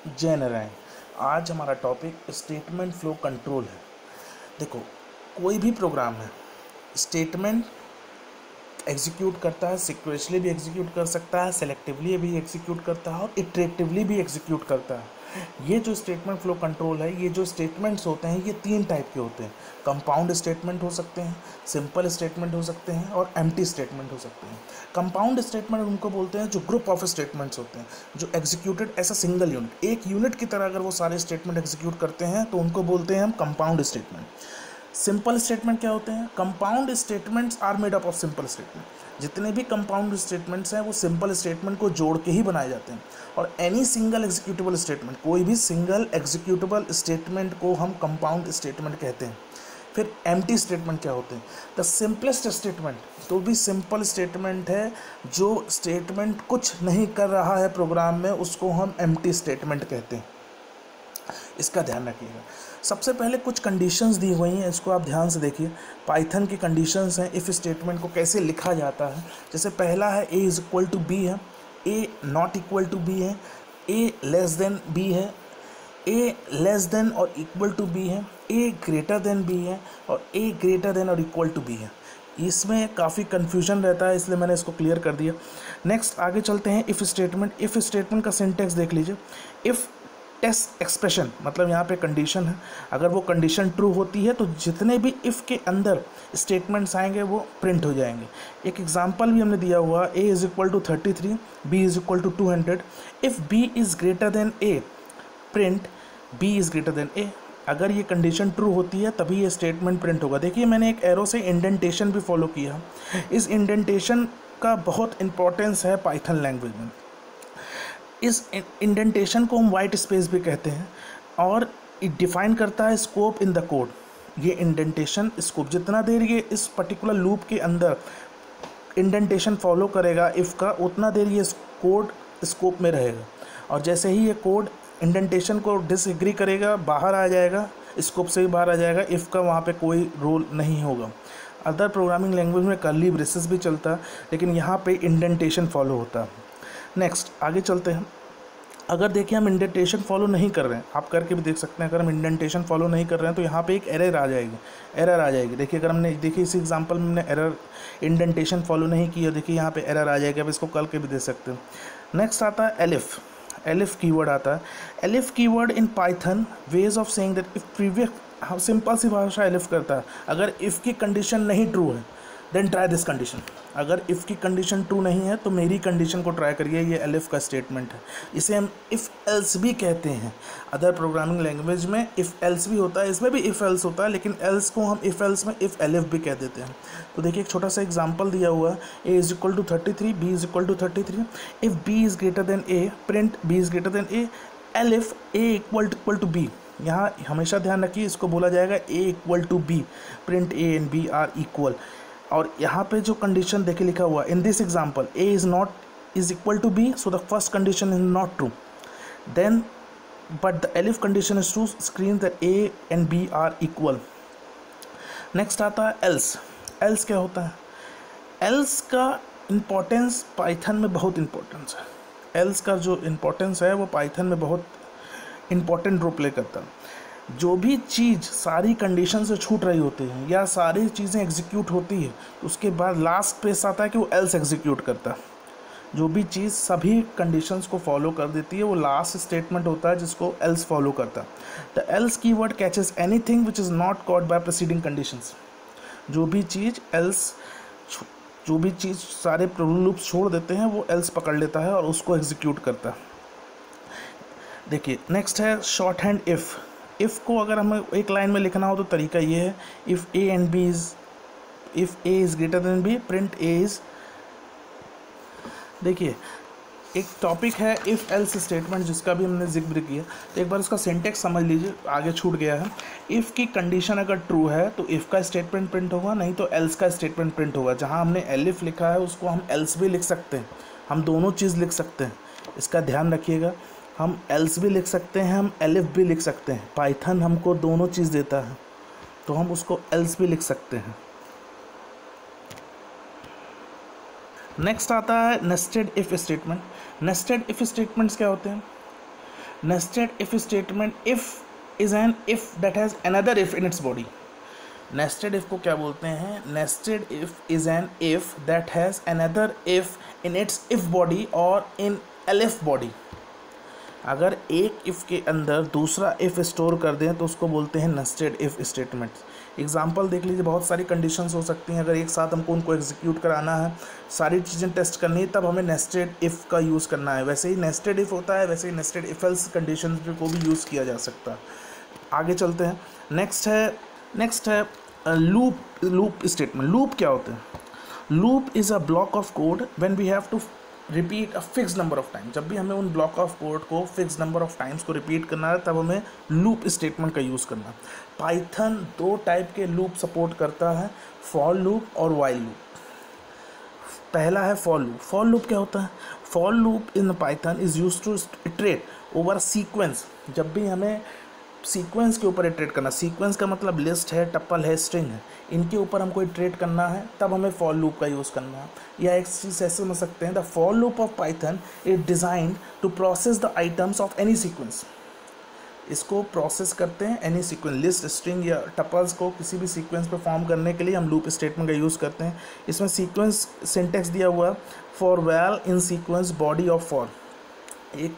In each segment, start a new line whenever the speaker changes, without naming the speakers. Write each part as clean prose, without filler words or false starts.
जय नारायण। आज हमारा टॉपिक स्टेटमेंट फ्लो कंट्रोल है। देखो, कोई भी प्रोग्राम है, स्टेटमेंट एग्जीक्यूट करता है, सीक्वेंशियली भी एग्जीक्यूट कर सकता है, सेलेक्टिवली भी एग्जीक्यूट करता है और इटरेटिवली भी एग्जीक्यूट करता है। ये जो स्टेटमेंट फ्लो कंट्रोल है, ये जो स्टेटमेंट्स होते हैं ये 3 टाइप के होते हैं। कंपाउंड स्टेटमेंट हो सकते हैं, सिंपल स्टेटमेंट हो सकते हैं और एम्प्टी स्टेटमेंट हो सकते हैं। कंपाउंड स्टेटमेंट उनको बोलते हैं जो ग्रुप ऑफ स्टेटमेंट्स होते हैं, जो executed as a single unit, एक यूनिट की तरह अगर वो सारे स्टेटमेंट एग्जीक्यूट करते हैं तो उनको बोलते हैं हम कंपाउंड स्टेटमेंट। सिंपल स्टेटमेंट क्या होते हैं? Compound statements are made up of simple statement. जितने भी कंपाउंड स्टेटमेंट्स हैं वो सिंपल स्टेटमेंट को जोड़ के ही बनाए जाते हैं। और एनी सिंगल एग्जीक्यूटेबल स्टेटमेंट, कोई भी सिंगल एग्जीक्यूटेबल स्टेटमेंट को हम कंपाउंड स्टेटमेंट कहते हैं। फिर एम्प्टी स्टेटमेंट क्या होते हैं? द सिंपलेस्ट स्टेटमेंट, तो भी सिंपल स्टेटमेंट है, जो स्टेटमेंट कुछ नहीं कर रहा है प्रोग्राम में, उसको हम एम्प्टी स्टेटमेंट कहते हैं। इसका ध्यान रखिएगा। सबसे पहले कुछ कंडीशंस दी हुई हैं, इसको आप ध्यान से देखिए। पाइथन की कंडीशंस हैं इफ़ स्टेटमेंट को कैसे लिखा जाता है। जैसे पहला है A is equal to B है, A not equal to B है, ए लेस देन बी है, ए लेस देन और इक्वल टू बी है, ए ग्रेटर देन बी है और ए ग्रेटर देन और इक्वल टू बी है। इसमें काफ़ी कन्फ्यूजन रहता है, इसलिए मैंने इसको क्लियर कर दिया। नेक्स्ट आगे चलते हैं। इफ़ स्टेटमेंट, इफ़ स्टेटमेंट का सिंटेक्स देख लीजिए। इफ़ टेस्ट एक्सप्रेशन, मतलब यहाँ पे कंडीशन है, अगर वो कंडीशन ट्रू होती है तो जितने भी इफ़ के अंदर स्टेटमेंट्स आएंगे वो प्रिंट हो जाएंगे। एक एग्जांपल भी हमने दिया हुआ, A is equal to 33, B is equal to 200। If B is greater than A, print B is greater than A. अगर ये कंडीशन ट्रू होती है तभी ये स्टेटमेंट प्रिंट होगा। देखिए, मैंने एक एरो से इंडेंटेशन भी फॉलो किया। इस इंडेंटेशन का बहुत इंपॉर्टेंस है पाइथन लैंग्वेज में। इस इंडेंटेशन को हम वाइट स्पेस भी कहते हैं और डिफाइन करता है स्कोप इन द कोड। ये इंडेंटेशन स्कोप, जितना देर ये इस पर्टिकुलर लूप के अंदर इंडेंटेशन फॉलो करेगा इफ़ का, उतना देर ये कोड स्कोप में रहेगा। और जैसे ही ये कोड इंडेंटेशन को डिसएग्री करेगा, बाहर आ जाएगा, स्कोप से भी बाहर आ जाएगा, इफ़ का वहाँ पे कोई रोल नहीं होगा। अदर प्रोग्रामिंग लैंग्वेज में कर्ली ब्रेसेस भी चलता है, लेकिन यहाँ पे इंडेंटेशन फॉलो होता है। नेक्स्ट आगे चलते हैं। अगर देखिए हम इंडेंटेशन फॉलो नहीं कर रहे हैं, आप करके भी देख सकते हैं, अगर हम इंडेंटेशन फॉलो नहीं कर रहे हैं तो यहाँ पे एक एरर आ जाएगी। देखिए, अगर हमने देखिए इस एग्जांपल में हमने एरर इंडेंटेशन फॉलो नहीं किया, देखिए यहाँ पे एरर आ जाएगी। अब इसको करके भी दे सकते हैं। नेक्स्ट आता है एलिफ। एलिफ कीवर्ड आता है। Elif keyword in Python ways of saying that if previous, हम सिंपल सी भाषा एलिफ करता है। अगर इफ़ की कंडीशन नहीं ट्रू है देन ट्राई दिस कंडीशन। अगर इफ़ की कंडीशन ट्रू नहीं है तो मेरी कंडीशन को ट्राई करिए। ये एलिफ का स्टेटमेंट है। इसे हम इफ़ एल्स भी कहते हैं। अदर प्रोग्रामिंग लैंग्वेज में इफ़ एल्स भी होता है, इसमें भी इफ़ एल्स होता है, लेकिन एल्स को हम इफ़ एल्स में इफ़ एलिफ भी कह देते हैं। तो देखिए, एक छोटा सा एग्जाम्पल दिया हुआ है। A is equal to 33, B is equal to 33। If B is greater than A, print B is greater than A, elif A equal to B. यहाँ हमेशा ध्यान रखिए, इसको बोला जाएगा A equal to B, print A and B are equal. और यहाँ पे जो कंडीशन देखिए लिखा हुआ, in this example A is not is equal to B, so the first condition is not true, then but the elif condition is true, screen that A and B are equal. Next आता है else. Else क्या होता है? Else का importance Python में बहुत importance है। Else का जो इम्पोर्टेंस है वो पाइथन में बहुत इम्पोर्टेंट रोल प्ले करता है। जो भी चीज़ सारी कंडीशन से छूट रही होती है या सारी चीज़ें एग्जीक्यूट होती है, उसके बाद लास्ट पेज आता है कि वो एल्स एग्जीक्यूट करता है। जो भी चीज़ सभी कंडीशंस को फॉलो कर देती है वो लास्ट स्टेटमेंट होता है जिसको एल्स फॉलो करता है। The L's keyword catches anything which is not caught by preceding conditions. जो भी चीज़ सारे लूप्स छोड़ देते हैं वो एल्स पकड़ लेता है और उसको एग्जीक्यूट करता है। देखिए, नेक्स्ट है शॉर्ट हैंड इफ़। इफ़ को अगर हमें एक लाइन में लिखना हो तो तरीका ये है, if A is greater than B, print A is. देखिए, एक टॉपिक है इफ़ एल्स स्टेटमेंट जिसका भी हमने जिक्र किया, तो एक बार उसका सिंटेक्स समझ लीजिए, आगे छूट गया है। इफ़ की कंडीशन अगर ट्रू है तो इफ़ का स्टेटमेंट प्रिंट होगा, नहीं तो एल्स का स्टेटमेंट प्रिंट होगा। जहाँ हमने एलिफ लिखा है उसको हम एल्स भी लिख सकते हैं, हम दोनों चीज़ लिख सकते हैं। इसका ध्यान रखिएगा, हम एल्स भी लिख सकते हैं, हम एलिफ भी लिख सकते हैं। पाइथन हमको दोनों चीज़ देता है तो हम उसको एल्स भी लिख सकते हैं। नेक्स्ट आता है nested if statement. Nested if statements क्या होते हैं? Nested if statement if is an if that has another if in its body. Nested if को क्या बोलते हैं? Nested if is an if that has another if in its if body और इन elif body. अगर एक if के अंदर दूसरा इफ़ स्टोर कर दें तो उसको बोलते हैं नेस्टेड इफ़ स्टेटमेंट। एग्जांपल देख लीजिए, बहुत सारी कंडीशंस हो सकती हैं। अगर एक साथ हमको उनको एग्जीक्यूट कराना है, सारी चीज़ें टेस्ट करनी है, तब हमें नेस्टेड इफ़ का यूज़ करना है। वैसे ही नेस्टेड इफ़ होता है, वैसे ही नेस्टेड इफ एल्स कंडीशन को भी यूज़ किया जा सकता है। आगे चलते हैं। नेक्स्ट है लूप स्टेटमेंट। लूप क्या होते हैं? Loop is a block of code when we have to repeat a fix number of time. जब भी हमें उन ब्लॉक ऑफ कोड को फिक्स नंबर ऑफ टाइम्स को रिपीट करना है, तब हमें लूप स्टेटमेंट का यूज़ करना है। पाइथन 2 टाइप के लूप सपोर्ट करता है, फॉर लूप और वाइल लूप। पहला है फॉर लूप। फॉर लूप क्या होता है? For loop in Python is use to iterate over sequence. जब भी हमें सीक्वेंस के ऊपर इटरेट करना, सीक्वेंस का मतलब लिस्ट है, टपल है, स्ट्रिंग है, इनके ऊपर हमको इटरेट करना है, तब हमें फॉर लूप का यूज़ करना है। या एक चीज़ ऐसे समझ सकते हैं, the for loop of Python is designed to process the items of any sequence. इसको प्रोसेस करते हैं एनी सीक्वेंस, लिस्ट, स्ट्रिंग या टपल्स को किसी भी सीक्वेंस पे फॉर्म करने के लिए हम लूप स्टेटमेंट का यूज़ करते हैं। इसमें सीक्वेंस सिंटेक्स दिया हुआ है, for val in sequence body of for. एक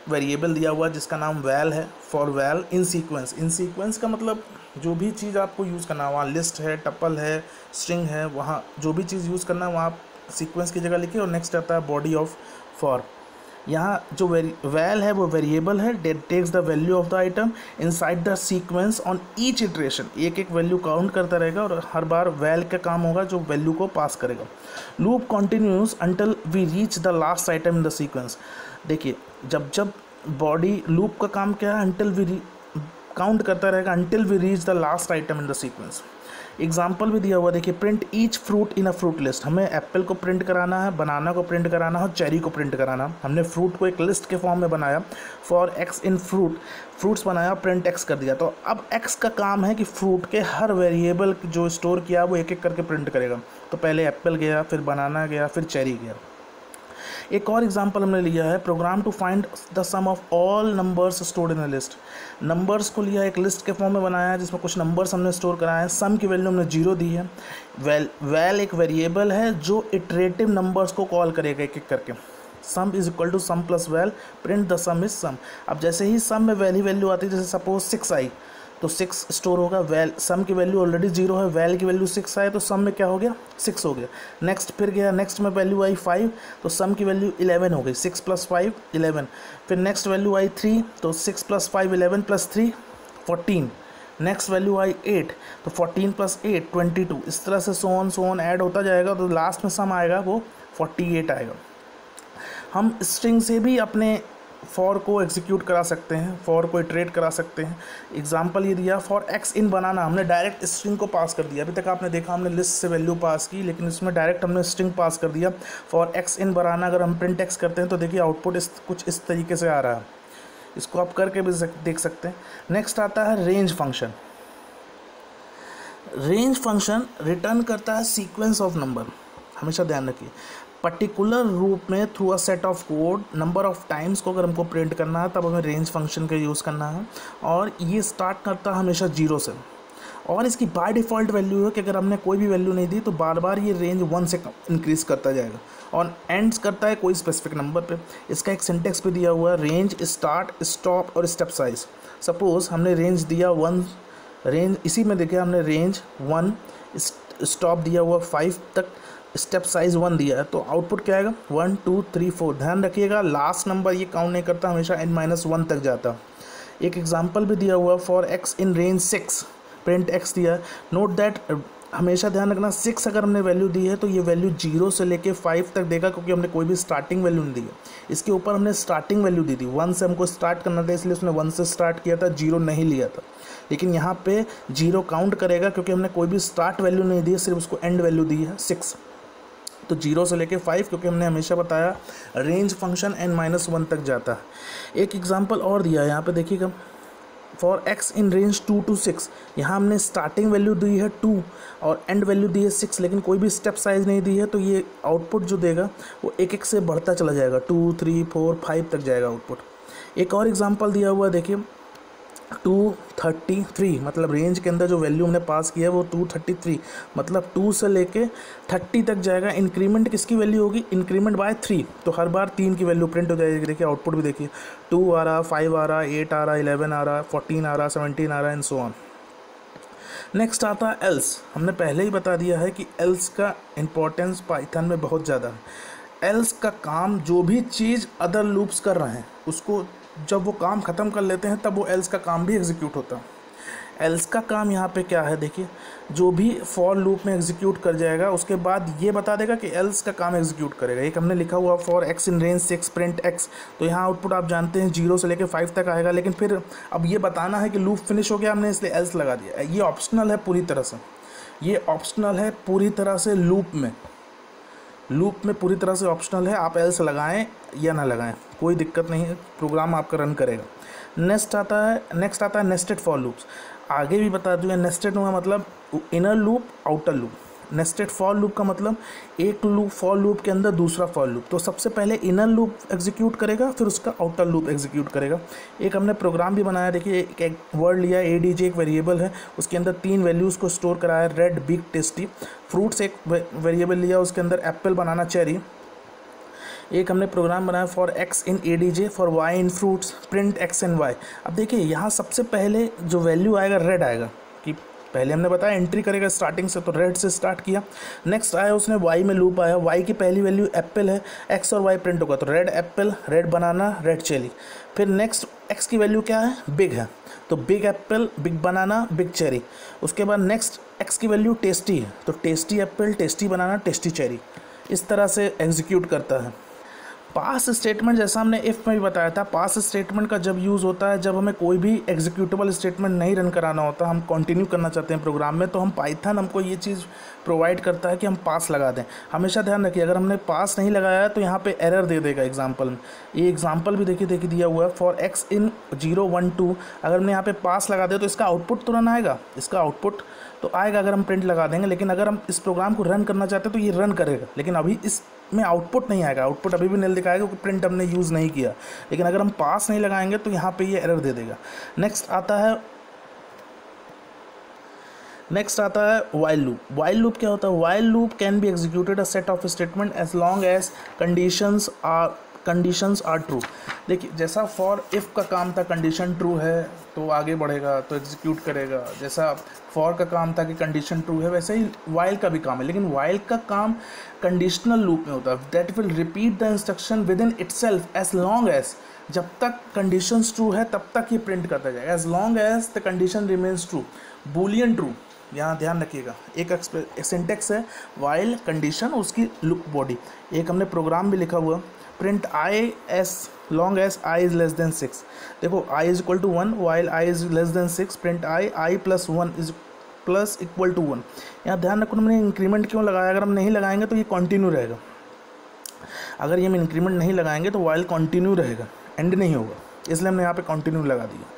वेरिएबल दिया हुआ है जिसका नाम वैल है, for val in sequence. In sequence का मतलब जो भी चीज़ आपको यूज़ करना है, वहाँ लिस्ट है, टपल है, स्ट्रिंग है, वहाँ जो भी चीज़ यूज़ करना है वहाँ आप सीक्वेंस की जगह लिखिए। और नेक्स्ट आता है बॉडी ऑफ फॉर। यहाँ जो वैल है वो वेरिएबल है, that takes the value of the item inside the sequence on each iteration. एक एक वैल्यू काउंट करता रहेगा और हर बार वैल का काम होगा जो वैल्यू को पास करेगा। Loop continues until we reach the last item in the sequence. देखिए, जब बॉडी लूप का काम क्या है? अंटिल वी काउंट करता रहेगा until we reach the last item in the sequence. Example भी दिया हुआ, देखिए, print each fruit in a fruit list. हमें एप्पल को प्रिंट कराना है, बनाना को प्रिंट कराना है और चेरी को प्रिंट कराना। हमने फ्रूट को एक लिस्ट के फॉर्म में बनाया, फॉर एक्स इन फ्रूट्स बनाया, प्रिंट एक्स कर दिया। तो अब एक्स का काम है कि फ्रूट के हर वेरिएबल जो स्टोर किया वो एक एक करके प्रिंट करेगा। तो पहले एप्पल गया, फिर बनाना गया, फिर चेरी गया। एक और एग्जांपल हमने लिया है, program to find the sum of all numbers stored in a list. Numbers को लिया, एक लिस्ट के फॉर्म में बनाया जिसमें कुछ नंबर्स हमने स्टोर कराए हैं। सम की वैल्यू हमने 0 दी है। वैल एक वेरिएबल है जो इटरेटिव नंबर्स को कॉल करेगा एक एक करके। Sum is equal to sum plus val, print the sum is sum. अब जैसे ही सम में वैल्यू आती है, जैसे सपोज 6 आई तो 6 स्टोर होगा। वैल सम की वैल्यू ऑलरेडी 0 है, वैल की वैल्यू 6 आए तो सम में क्या हो गया? 6 हो गया। नेक्स्ट फिर गया, नेक्स्ट में वैल्यू आई 5 तो सम की वैल्यू 11 हो गई। 6 + 5 11। फिर नेक्स्ट वैल्यू आई 3 तो 6 + 5 11 + 3 14। नेक्स्ट वैल्यू आई 8 तो 14 + 8 22। इस तरह से सोन ऐड होता जाएगा तो लास्ट में सम आएगा वो 48 आएगा। हम स्ट्रिंग से भी अपने फॉर को एग्जीक्यूट करा सकते हैं, फॉर को इटरेट करा सकते हैं। एग्जांपल ये दिया, फॉर एक्स इन बनाना, हमने डायरेक्ट स्ट्रिंग को पास कर दिया। अभी तक आपने देखा हमने लिस्ट से वैल्यू पास की, लेकिन इसमें डायरेक्ट हमने स्ट्रिंग पास कर दिया। फॉर एक्स इन बनाना अगर हम प्रिंट एक्स करते हैं तो देखिए आउटपुट कुछ इस तरीके से आ रहा है। इसको आप करके भी देख सकते हैं। नेक्स्ट आता है range function. Range function return करता है सीक्वेंस ऑफ नंबर। हमेशा ध्यान रखिए, पर्टिकुलर रूप में through a set of code number of times को अगर हमको प्रिंट करना है तब हमें रेंज फंक्शन का यूज़ करना है। और ये स्टार्ट करता है हमेशा 0 से, और इसकी बाय डिफ़ॉल्ट वैल्यू है कि अगर हमने कोई भी वैल्यू नहीं दी तो बार बार ये रेंज 1 से इंक्रीज़ करता जाएगा और एंड्स करता है कोई स्पेसिफिक नंबर पे। इसका एक सिंटेक्स भी दिया हुआ है, रेंज, स्टार्ट, स्टॉप और स्टेप साइज। सपोज़ हमने रेंज दिया 1, रेंज इसी में देखिए हमने रेंज 1, स्टॉप दिया हुआ 5 तक, स्टेप साइज 1 दिया है, तो आउटपुट क्या आएगा? 1 2 3 4। ध्यान रखिएगा लास्ट नंबर ये काउंट नहीं करता, हमेशा n-1 तक जाता। एक एग्जांपल भी दिया हुआ, for x in range 6, print x दिया। नोट दैट, हमेशा ध्यान रखना 6 अगर हमने वैल्यू दी है तो ये वैल्यू 0 से लेके 5 तक देगा, क्योंकि हमने कोई भी स्टार्टिंग वैल्यू नहीं दी है। इसके ऊपर हमने स्टार्टिंग वैल्यू दी थी, 1 से हमको स्टार्ट करना था, इसलिए उसने 1 से स्टार्ट किया था, 0 नहीं लिया था। लेकिन यहाँ पे 0 काउंट करेगा क्योंकि हमने कोई भी स्टार्ट वैल्यू नहीं दी है, सिर्फ उसको एंड वैल्यू दी है 6। तो 0 से लेके 5, क्योंकि हमने हमेशा बताया रेंज फंक्शन n-1 तक जाता है। एक एग्जांपल और दिया है यहाँ पे देखिएगा, for x in range 2 to 6। यहाँ हमने स्टार्टिंग वैल्यू दी है 2 और एंड वैल्यू दी है 6, लेकिन कोई भी स्टेप साइज नहीं दी है, तो ये आउटपुट जो देगा वो एक एक से बढ़ता चला जाएगा, 2 3 4 5 तक जाएगा आउटपुट। एक और एग्जांपल दिया हुआ है, देखिए 233, मतलब रेंज के अंदर जो वैल्यू हमने पास किया है वो 233, मतलब 2 से लेके 30 तक जाएगा। इंक्रीमेंट किसकी वैल्यू होगी, इंक्रीमेंट बाय 3, तो हर बार 3 की वैल्यू प्रिंट हो जाएगी। देखिए आउटपुट भी देखिए 2 आ रहा, 5 आ रहा, 8 आ रहा, 11 आ रहा, 14 आ रहा, 17 आ रहा एंड सो ऑन। नेक्स्ट आता है एल्स। हमने पहले ही बता दिया है कि एल्स का इंपॉर्टेंस पाइथन में बहुत ज़्यादा है। एल्स का काम, जो भी चीज़ अदर लूप्स कर रहे हैं उसको जब वो काम ख़त्म कर लेते हैं तब वो एल्स का काम भी एग्जीक्यूट होता है। एल्स का काम यहाँ पे क्या है, देखिए जो भी फॉर लूप में एग्जीक्यूट कर जाएगा उसके बाद ये बता देगा कि एल्स का काम एग्जीक्यूट करेगा। एक हमने लिखा हुआ for X in range 6 print X, तो यहाँ आउटपुट आप जानते हैं 0 से लेकर 5 तक आएगा, लेकिन फिर अब ये बताना है कि लूप फिनिश हो गया हमने इसलिए एल्स लगा दिया। ये ऑप्शनल है पूरी तरह से, ये ऑप्शनल है पूरी तरह से लूप में पूरी तरह से ऑप्शनल है। आप एल्स लगाएं या ना लगाएं कोई दिक्कत नहीं है, प्रोग्राम आपका रन करेगा। नेक्स्ट आता है नेस्टेड फॉर लूप्स। आगे भी बता दूँ, नेस्टेड हुआ मतलब inner loop outer loop. Nested for loop का मतलब एक लूप फॉर लूप के अंदर दूसरा फॉर लूप, तो सबसे पहले इनर लूप एग्जीक्यूट करेगा फिर उसका आउटर लूप एग्जीक्यूट करेगा। एक हमने प्रोग्राम भी बनाया, देखिए एक वर्ड लिया एडीजे, एक वेरिएबल है उसके अंदर 3 वैल्यूज़ को स्टोर कराया, रेड, बिग, टेस्टी। फ्रूट्स एक वेरिएबल लिया उसके अंदर एप्पल, बनाना, चेरी। एक हमने प्रोग्राम बनाया for X in ADJ, for Y in fruits, print X and Y. अब देखिए यहाँ सबसे पहले जो वैल्यू आएगा रेड आएगा, कि पहले हमने बताया एंट्री करेगा स्टार्टिंग से, तो रेड से स्टार्ट किया। नेक्स्ट आया उसने वाई में लूप आया, वाई की पहली वैल्यू एप्पल है, एक्स और वाई प्रिंट होगा तो red Apple, red banana, red cherry. फिर नेक्स्ट एक्स की वैल्यू क्या है, बिग है, तो बिग एप्पल, बिग बनाना, बिग चेरी। उसके बाद नेक्स्ट एक्स की वैल्यू टेस्टी है, तो टेस्टी एप्पल, टेस्टी बनाना, टेस्टी चेरी। इस तरह से एग्जीक्यूट करता है। पास स्टेटमेंट जैसा हमने इफ़ में भी बताया था, पास स्टेटमेंट का जब यूज़ होता है जब हमें कोई भी एग्जीक्यूटेबल स्टेटमेंट नहीं रन कराना होता, हम कंटिन्यू करना चाहते हैं प्रोग्राम में, तो हम पाइथन हमको ये चीज़ प्रोवाइड करता है कि हम पास लगा दें। हमेशा ध्यान रखिए अगर हमने पास नहीं लगाया तो यहाँ पे एरर दे देगा एग्जाम्पल में। ये एग्जाम्पल भी देखिए दिया हुआ है फॉर एक्स इन 0 1 2। अगर हमने यहाँ पे पास लगा दिया तो इसका आउटपुट तो रन आएगा, इसका आउटपुट तो आएगा अगर हम प्रिंट लगा देंगे, लेकिन अगर हम इस प्रोग्राम को रन करना चाहते हैं तो ये रन करेगा, लेकिन अभी इसमें आउटपुट नहीं आएगा, आउटपुट अभी भी नहीं दिखाएगा क्योंकि प्रिंट हमने यूज़ नहीं किया। लेकिन अगर हम पास नहीं लगाएंगे तो यहाँ पे ये एरर दे देगा। नेक्स्ट आता है वाइल लूप। वाइल लूप क्या होता है, while loop can be executed a set of statement as long as conditions are true. देखिए जैसा फॉर इफ़ का काम था, कंडीशन ट्रू है तो आगे बढ़ेगा तो एग्जीक्यूट करेगा, जैसा फॉर का काम था कि कंडीशन ट्रू है, वैसे ही वाइल का भी काम है। लेकिन वाइल का काम कंडीशनल लूप में होता है, that will repeat the instruction within itself as long as, जब तक कंडीशंस ट्रू है तब तक ये प्रिंट करता जाएगा, as long as the condition remains true, boolean true. यहाँ ध्यान रखिएगा एक सिंटेक्स है वाइल कंडीशन, उसकी लूप बॉडी। एक हमने प्रोग्राम भी लिखा हुआ print I as long as I is less than 6। देखो I is equal to 1 while I is less than 6, print I plus 1 is plus equal to 1। यहाँ ध्यान रखो हमने इंक्रीमेंट क्यों लगाया, अगर हम नहीं लगाएंगे तो ये कंटिन्यू रहेगा। अगर ये हम इंक्रीमेंट नहीं लगाएंगे तो वाइल कंटिन्यू रहेगा, एंड नहीं होगा, इसलिए हमने यहाँ पे कंटिन्यू लगा दिया।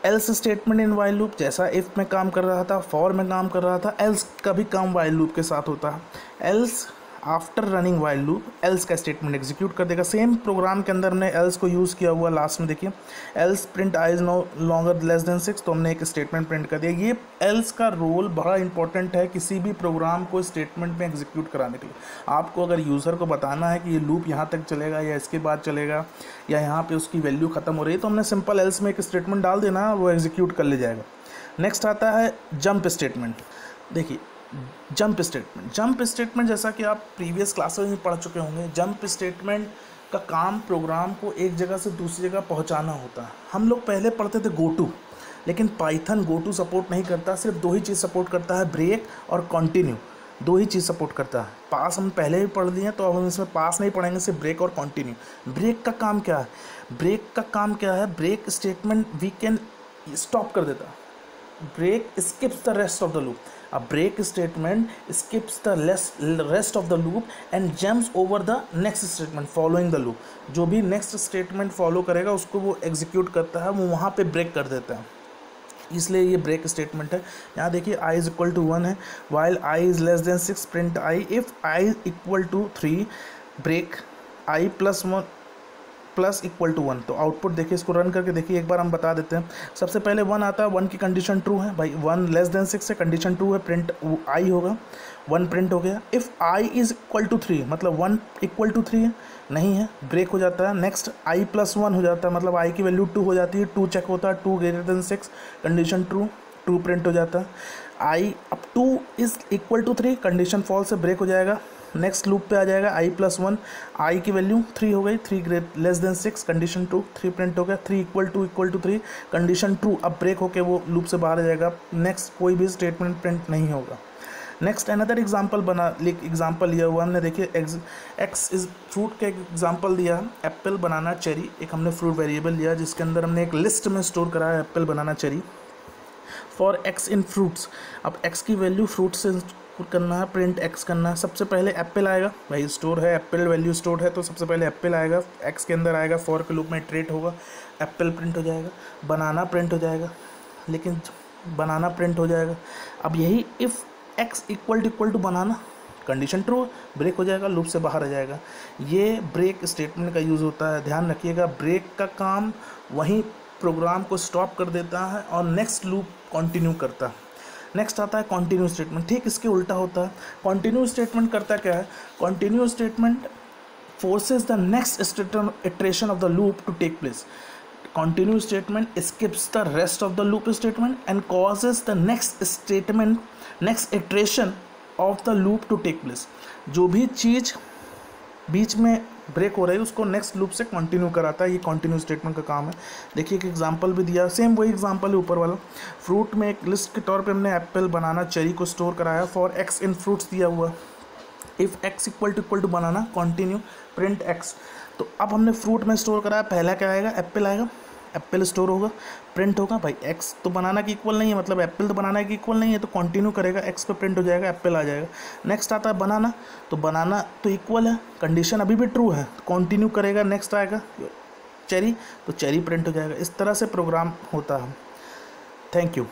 Else statement in while loop जैसा इफ़ में काम कर रहा था, फॉर में काम कर रहा था, एल्स का भी काम वाइल लूप के साथ होता है। Else after running while loop else का स्टेटमेंट एग्जीक्यूट कर देगा। सेम प्रोग्राम के अंदर हमने एल्स को यूज़ किया हुआ, लास्ट में देखिए else print I is no longer less than 6, तो हमने एक स्टेटमेंट प्रिंट कर दिया। ये एल्स का रोल बड़ा इंपॉर्टेंट है किसी भी प्रोग्राम को स्टेटमेंट में एग्जीक्यूट कराने के लिए। आपको अगर यूज़र को बताना है कि ये लूप यहाँ तक चलेगा या इसके बाद चलेगा या यहाँ पर उसकी वैल्यू ख़त्म हो रही है, तो हमने सिंपल एल्स में एक स्टेटमेंट डाल देना, वो एग्जीक्यूट कर ले जाएगा। नेक्स्ट आता है जंप स्टेटमेंट। देखिए जंप स्टेटमेंट जैसा कि आप प्रीवियस क्लासेस में पढ़ चुके होंगे, जंप स्टेटमेंट का काम प्रोग्राम को एक जगह से दूसरी जगह पहुंचाना होता है। हम लोग पहले पढ़ते थे गोटू, लेकिन पाइथन गोटू सपोर्ट नहीं करता, सिर्फ 2 ही चीज़ सपोर्ट करता है, ब्रेक और कंटिन्यू, 2 ही चीज़ सपोर्ट करता है। पास हम पहले भी पढ़ लिए तो अब हम इसमें पास नहीं पढ़ेंगे, सिर्फ ब्रेक और कंटिन्यू। ब्रेक का काम क्या है, break statement we can stop कर देता है। Break skips the rest of the loop. A break statement skips the rest of the loop and jumps over the next statement following the loop. जो भी next statement follow करेगा उसको वो execute करता है, वो वहाँ पे break कर देता है, इसलिए ये ब्रेक स्टेटमेंट है। यहाँ देखिए i इज इक्वल टू 1 है, while i is less than 6 print i, if i equal to 3 break i plus 1 plus equal to 1। तो आउटपुट देखिए, इसको रन करके देखिए एक बार, हम बता देते हैं। सबसे पहले 1 आता है, 1 की कंडीशन ट्रू है भाई, 1 लेस देन 6 है, कंडीशन ट्रू है, प्रिंट आई होगा, 1 प्रिंट हो गया। If I is equal to 3, मतलब 1 इक्वल टू 3 है, नहीं है, ब्रेक हो जाता है। नेक्स्ट आई प्लस 1 हो जाता है, मतलब आई की वैल्यू 2 हो जाती है, 2 चेक होता है, 2 greater than 6, condition true, 2 print हो जाता है। आई अब 2 is equal to 3, condition false से ब्रेक हो जाएगा। नेक्स्ट लूप पे आ जाएगा आई प्लस 1, आई की वैल्यू 3 हो गई, 3 great less than 6, condition true, 3 print हो गया। 3 इक्वल टू 3, कंडीशन ट्रू, अब ब्रेक होके वो लूप से बाहर आ जाएगा। नेक्स्ट कोई भी स्टेटमेंट प्रिंट नहीं होगा। नेक्स्ट अनदर एग्जाम्पल लिया हुआ हमने, देखिए एक्स इज फ्रूट का एक एग्जाम्पल दिया, एप्पल, बनाना, चेरी। एक हमने फ्रूट वेरिएबल लिया जिसके अंदर हमने एक लिस्ट में स्टोर करा है Apple, banana, cherry for X in fruits. अब एक्स की वैल्यू फ्रूट से करना है, प्रिंट एक्स करना है। सबसे पहले एप्पल आएगा भाई, स्टोर है एप्पल, वैल्यू स्टोर है, तो सबसे पहले एप्पल आएगा, एक्स के अंदर आएगा, फॉर के लूप में इटरेट होगा, एप्पल प्रिंट हो जाएगा, बनाना प्रिंट हो जाएगा, लेकिन बनाना प्रिंट हो जाएगा। अब यही if X equal to banana, condition true, break हो जाएगा, लूप से बाहर आ जाएगा। ये ब्रेक स्टेटमेंट का यूज़ होता है, ध्यान रखिएगा। ब्रेक का काम वहीं प्रोग्राम को स्टॉप कर देता है और नेक्स्ट लूप कंटिन्यू करता है। नेक्स्ट आता है कॉन्टिन्यू स्टेटमेंट, ठीक इसके उल्टा होता है। कॉन्टिन्यू स्टेटमेंट करता क्या है? Continue statement forces the next iteration of the loop to take place. Continue statement skips the rest of the loop statement and causes the next iteration of the loop to take place। जो भी चीज़ बीच में break हो रही है उसको next loop से continue कराता है, ये कंटिन्यू स्टेटमेंट का काम है। देखिए एक एग्जांपल भी दिया, सेम वही एग्जांपल है ऊपर वाला। फ्रूट में एक लिस्ट के तौर पे हमने एप्पल, बनाना, चेरी को स्टोर कराया, फॉर एक्स इन फ्रूट्स दिया हुआ। If X equal to banana, continue, print X. तो अब हमने फ्रूट में स्टोर कराया, पहला क्या आएगा? एप्पल आएगा, एप्पल स्टोर होगा, प्रिंट होगा भाई, एक्स तो बनाना की इक्वल नहीं है, मतलब एप्पल तो बनाना की इक्वल नहीं है, तो कंटिन्यू करेगा, एक्स पे प्रिंट हो जाएगा, एप्पल आ जाएगा। नेक्स्ट आता है बनाना, तो बनाना तो इक्वल है, कंडीशन अभी भी ट्रू है, कंटिन्यू करेगा, नेक्स्ट आएगा चेरी, तो चेरी प्रिंट हो जाएगा। इस तरह से प्रोग्राम होता है। Thank you.